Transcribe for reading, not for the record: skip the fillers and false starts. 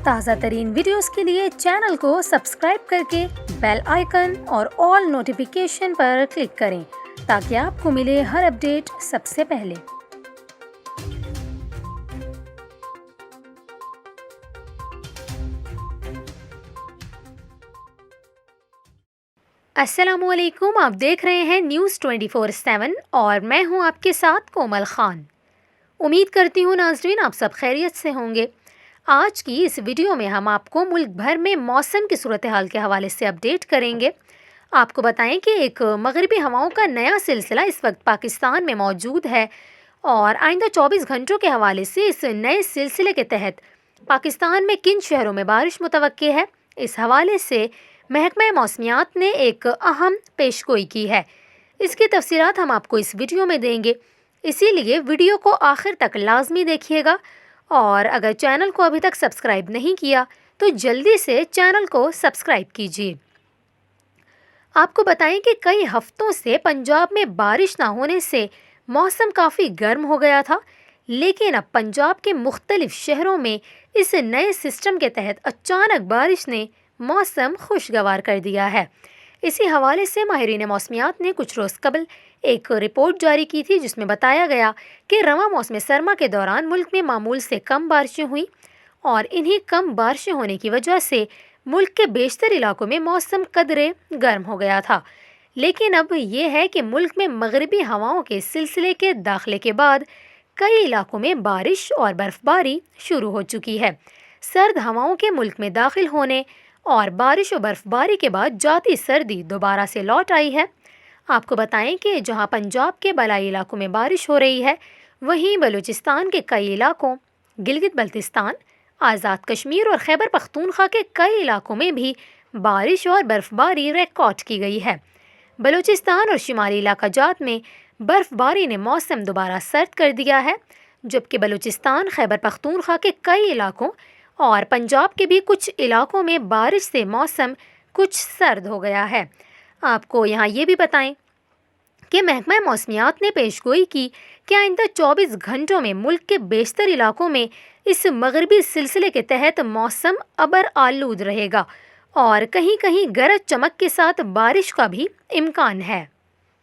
تازہ ترین ویڈیوز کے لیے چینل کو سبسکرائب کر کے بیل آئیکن اور آل نوٹیفیکیشن پر کلک کریں تاکہ آپ کو ملے ہر اپڈیٹ سب سے پہلے۔ السلام علیکم، آپ دیکھ رہے ہیں نیوز 24/7 اور میں ہوں آپ کے ساتھ کومل خان۔ امید کرتی ہوں ناظرین آپ سب خیریت سے ہوں گے۔ آج کی اس ویڈیو میں ہم آپ کو ملک بھر میں موسم کی صورتحال کے حوالے سے اپڈیٹ کریں گے۔ آپ کو بتائیں کہ ایک مغربی ہواؤں کا نیا سلسلہ اس وقت پاکستان میں موجود ہے اور آئندہ 24 گھنٹوں کے حوالے سے اس نئے سلسلے کے تحت پاکستان میں کن شہروں میں بارش متوقع ہے، اس حوالے سے محکمہ موسمیات نے ایک اہم پیشگوئی کی ہے۔ اس کی تفصیلات ہم آپ کو اس ویڈیو میں دیں گے، اسی لیے ویڈیو کو آخر تک لازمی دیکھیے گا، اور اگر چینل کو ابھی تک سبسکرائب نہیں کیا تو جلدی سے چینل کو سبسکرائب کیجیے۔ آپ کو بتائیں کہ کئی ہفتوں سے پنجاب میں بارش نہ ہونے سے موسم کافی گرم ہو گیا تھا، لیکن اب پنجاب کے مختلف شہروں میں اس نئے سسٹم کے تحت اچانک بارش نے موسم خوشگوار کر دیا ہے۔ اسی حوالے سے ماہرین موسمیات نے کچھ روز قبل ایک رپورٹ جاری کی تھی جس میں بتایا گیا کہ رواں موسم سرما کے دوران ملک میں معمول سے کم بارشیں ہوئیں اور انہی کم بارشیں ہونے کی وجہ سے ملک کے بیشتر علاقوں میں موسم قدرے گرم ہو گیا تھا۔ لیکن اب یہ ہے کہ ملک میں مغربی ہواؤں کے سلسلے کے داخلے کے بعد کئی علاقوں میں بارش اور برف باری شروع ہو چکی ہے۔ سرد ہواؤں کے ملک میں داخل ہونے اور بارش و برف باری کے بعد جاتی سردی دوبارہ سے لوٹ آئی ہے۔ آپ کو بتائیں کہ جہاں پنجاب کے بالائی علاقوں میں بارش ہو رہی ہے، وہیں بلوچستان کے کئی علاقوں، گلگت بلتستان، آزاد کشمیر اور خیبر پختونخوا کے کئی علاقوں میں بھی بارش اور برف باری ریکارڈ کی گئی ہے۔ بلوچستان اور شمالی علاقہ جات میں برف باری نے موسم دوبارہ سرد کر دیا ہے، جبکہ بلوچستان، خیبر پختونخوا کے کئی علاقوں اور پنجاب کے بھی کچھ علاقوں میں بارش سے موسم کچھ سرد ہو گیا ہے۔ آپ کو یہاں یہ بھی بتائیں کہ محکمہ موسمیات نے پیشگوئی کی کہ آئندہ 24 گھنٹوں میں ملک کے بیشتر علاقوں میں اس مغربی سلسلے کے تحت موسم ابر آلود رہے گا اور کہیں کہیں گرج چمک کے ساتھ بارش کا بھی امکان ہے۔